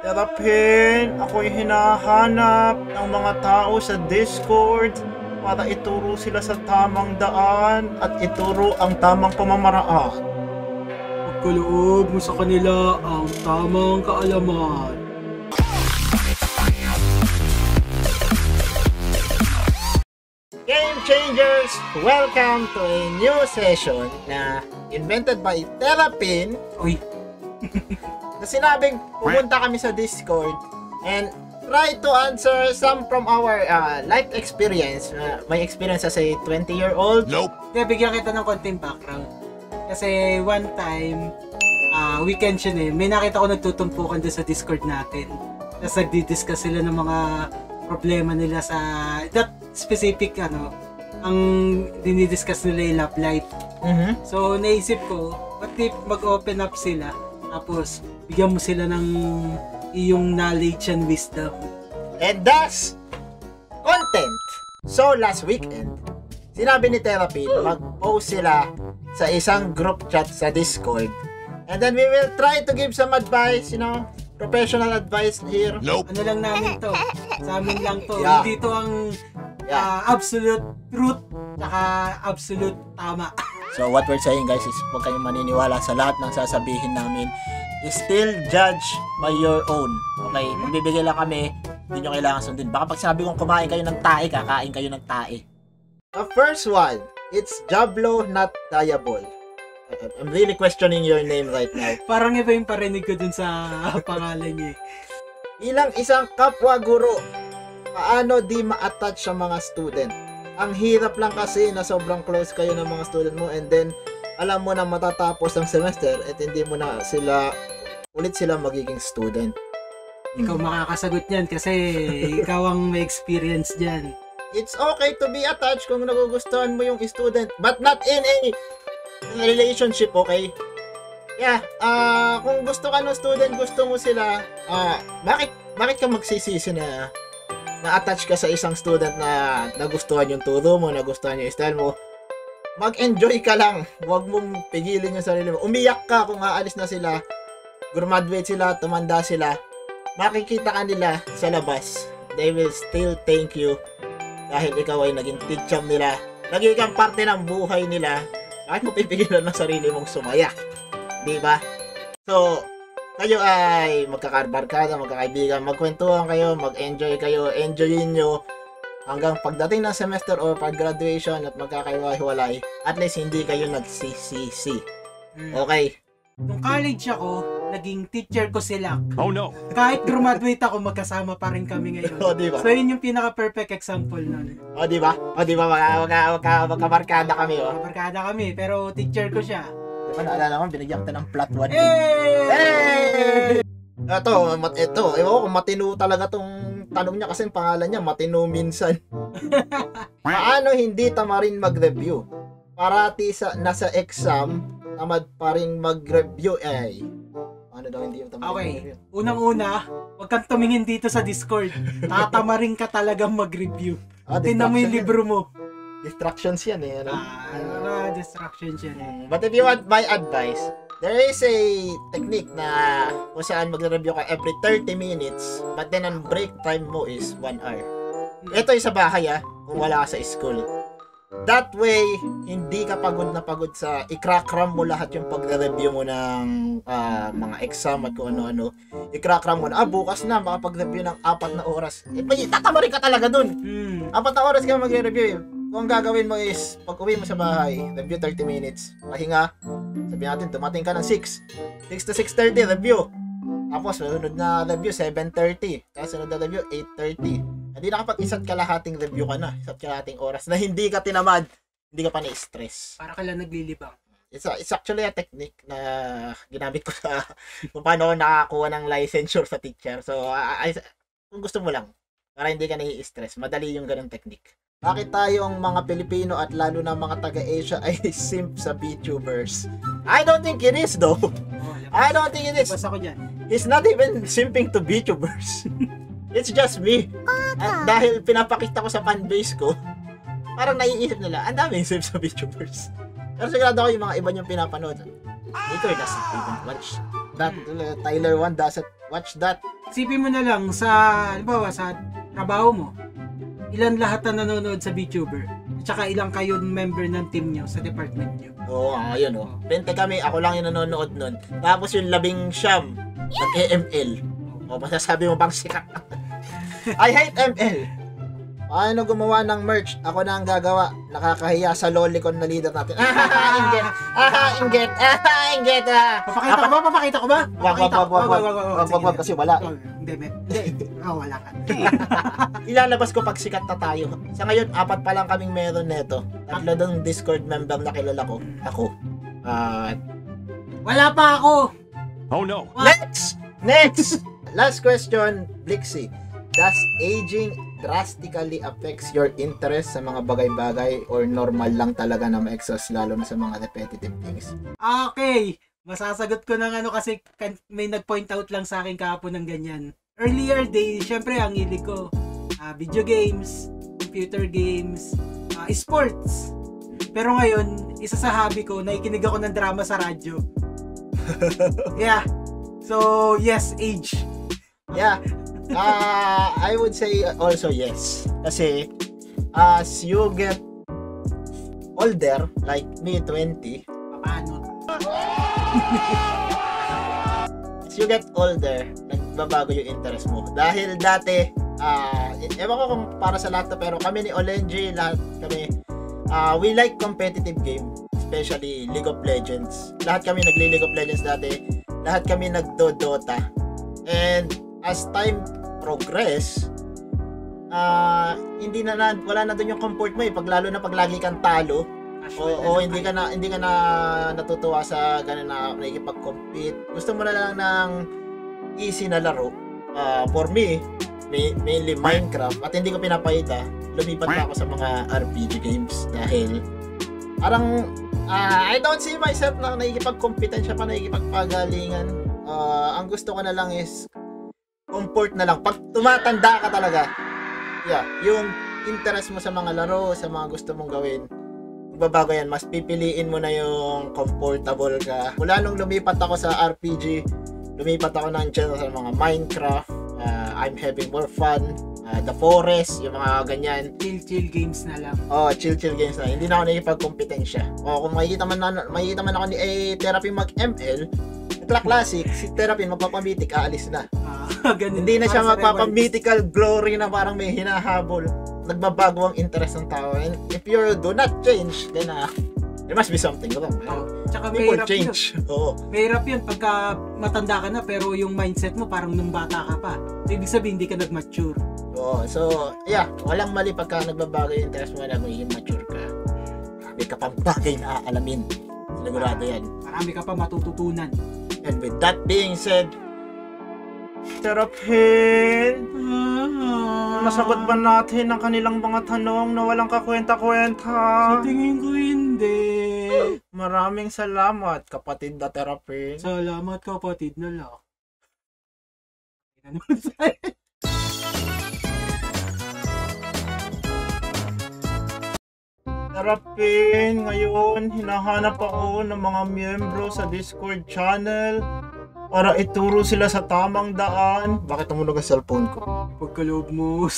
Terapin, ako'y hinahanap ng mga tao sa Discord para ituro sila sa tamang daan at ituro ang tamang pamamaraan. Pagkaloob mo sa kanila ang tamang kaalaman. Game Changers! Welcome to a new session na invented by Terapin. Uy, Na sinabing pumunta kami sa Discord and try to answer some from our life experience. My experience as a 20-year-old. kaya bigyan kita ng konting background. Kasi one time, weekend yun eh, may nakita ko nagtutumpukan doon sa Discord natin. Tapos nagdi-discuss sila ng mga problema nila sa that specific ang dinidiscuss nila yung love life. So naisip ko, what if mag-open up sila tapos bigyan mo sila ng iyong knowledge and wisdom. And thus, content. So last weekend, sinabi ni Terapin, mag-post sila sa isang group chat sa Discord. And then we will try to give some advice, professional advice here. Ano lang namin to, sa amin lang to. Yeah. Hindi to ang absolute truth, saka absolute tama. So what we're saying guys is huwag kayong maniniwala sa lahat ng sasabihin namin. Still judge by your own. Okay? Magbibigay lang kami, hindi nyo kailangan sundin. Baka pag sabi kong kumain kayo ng tae, kakain kayo ng tae. The first one, it's Jablo, not Diabol. I'm really questioning your name right now. Parang iba yung parinig ko dun sa pangalan niya. Ilang isang kapwa guro, paano di ma-attach sa mga student? Ang hirap lang kasi na sobrang close kayo ng mga student mo and then alam mo na matatapos ang semester at hindi mo na ulit sila magiging student. Ikaw makakasagot niyan kasi ikaw ang may experience diyan. It's okay to be attached kung nagugustuhan mo yung student, but not in a relationship, okay? Yeah, kung gusto ka ng student, gusto mo sila, bakit ka magsisisi na na-attach ka sa isang student na nagustuhan yung turo mo, nagustuhan yung style mo? Mag-enjoy ka lang. Huwag mong pigilin yung sarili mo. Umiyak ka kung aalis na sila, graduate sila, tumanda sila. Makikita ka nila sa labas. They will still thank you dahil ikaw ay naging teacher nila. Naging kang parte ng buhay nila. Bakit mo pipigilan ng sarili mong sumaya? Diba? So, kayo ay magkakarbarkada, magkakaibigan, magkwentuhan kayo, mag-enjoy kayo, enjoyin nyo hanggang pagdating ng semester or pag-graduation at magkakaiwalay, at least hindi kayo nagsisisi. Okay? Nung college ako, naging teacher ko si Lak. Oh no. Kahit graduate ako, magkasama pa rin kami ngayon. O, diba? So yun yung pinaka-perfect example nun. O, diba? Magkabarkada kami, o. Barkada kami, pero teacher ko siya. Diba, naalala ko, binigyan kita ng plot 1. Hey! Ito, ewan ko kung matino talaga tong tanong niya kasi ang pangalan niya, matino minsan. Paano hindi tamarin mag-review? Parati nasa exam, tamad pa rin mag-review Ano daw hindi yung tamarin mag-review? Unang-una, huwag kang tumingin dito sa Discord. Tatamarin ka talagang mag-review. Tingnan mo yung libro mo. Distractions yan Distractions yan. But if you want my advice, there is a technique na kung saan magre-review ka every 30 minutes, but then ang break time mo is 1 hour. Ito yung sa bahay kung wala ka sa school. That way, hindi ka pagod na pagod sa i-crack-ram mo lahat yung pagre-review mo ng mga exam at kung ano-ano. I-crack-ram mo na, bukas na, makapag-review ng 4 na oras. Tatamarin ka talaga dun. 4 na oras ka magre-review. Kung ang gagawin mo is, pag uwi mo sa bahay, review 30 minutes, pahinga, sabihin natin, dumating ka ng 6 to 6:30, review. Tapos, sunod na review, 7:30. Tapos, sunod na review, 8:30. Hindi na kapag isa't kalahating review ka na, isa't kalahating oras, na hindi ka tinamad, hindi ka pa na-stress. Para ka lang naglilibang. It's actually a technique na ginamit ko sa kung paano ako nakakuha ng licensure sa teacher. So, kung gusto mo lang, para hindi ka nai-stress, madali yung ganung technique. Bakit tayong mga Pilipino at lalo na mga taga-Asia ay simp sa VTubers? I don't think it is though. I don't think it is. Basta ko dyan. He's not even simping to VTubers. It's just me. At dahil pinapakita ko sa fanbase ko, parang naiisip nila, ang daming simp sa VTubers. Pero sigurado ko yung mga iba niyong pinapanood. Later doesn't even watch. That Tyler 1 doesn't Watch that. Isipin mo na lang sa, halimbawa, sa trabaho mo, ilan lahat na nanonood sa VTuber? At saka ilang kayo member ng team nyo sa department nyo? Oo, ayun oh. 20 kami, ako lang yung nanonood nun. Tapos yung 19, nag-ML. O, masasabi mo bang sikat? I hate ML. Paano gumawa ng merch? Ako na ang gagawa. Nakakahiya sa lolicon na leader natin. Inget. Inget. Inget. Papakita ko ba? Wag kasi wala. Hindi. Wala ka. Ilalabas ko pag sikat na tayo. Sa ngayon, 4 pa lang kaming meron neto. 3 doon Discord member na kilala ko. Ako. Wala pa ako. Oh no. Next! Last question, Blixie. Does aging drastically affects your interest sa mga bagay-bagay or normal lang talaga na ma-exhaust lalo na sa mga repetitive things? Okay. Masasagot ko ng kasi may nag-point out lang sa akin kahapon ng ganyan. Earlier days, syempre ang hilig ko. Video games, computer games, sports. Pero ngayon, isa sa hobby ko, nakikinig ako ng drama sa radyo. Yeah. So, yes, age. Yeah. I would say also yes. Kasi as you get older, like me 20, Paano? as you get older, nagbabago yung interest mo. Dahil dati, ewan ko kung para sa lahat to, pero kami ni Olenji, lahat kami, we like competitive game, especially League of Legends. Lahat kami nagli-League of Legends dati. Lahat kami nagdo-Dota. And as time progress, wala na doon yung comfort mo pag lalo na pag lagi kang talo o hindi ka na natutuwa sa ganun na nakikipag-compete. Gusto mo na lang ng easy na laro. For me, mainly Minecraft, at hindi ko pinapahita, lumipat na ako sa mga RPG games dahil parang I don't see myself na nakikipag-competensya pa, nakikipagpagalingan. Ang gusto ko na lang is comfort na lang. Pag tumatanda ka talaga, yung interest mo sa mga laro, sa mga gusto mong gawin, magbabago yan. Mas pipiliin mo na yung comfortable ka. Mula nung lumipat ako sa RPG, lumipat ako ng channel sa mga Minecraft, I'm having more fun, The Forest, yung mga ganyan. Chill games na lang. Chill games na. Hindi na ako nakikipag-kompetensya. Kung makikita man ako ni Therapy mag-ML, Classic, si Therapy magpapamitik, aalis na. Hindi na siya magpapamythical glory na parang may hinahabol. Nagbabago ang interest ng tao. And if you do not change, then there must be something wrong. Tsaka People mahirap change. Mahirap yun pagka matanda ka na pero yung mindset mo parang nung bata ka pa. So, ibig sabihin hindi ka nag-mature. So, walang mali pagka nagbabago yung interest mo na magiging mature ka. May ka pang bagay na aalamin. Sigurado yan. Marami ka pa matututunan. And with that being said, Terapin, nasagot ba natin ang kanilang mga tanong na walang kakwenta-kwenta? Sa tingin ko hindi. Maraming salamat, kapatid na Terapin. Salamat kapatid na lang. Ano naman sa'yo? Terapin, ngayon hinahanap ako ng mga miyembro sa Discord channel para ituro sila sa tamang daan. Bakit tumunog ang cellphone ko? Pagkaloob mo.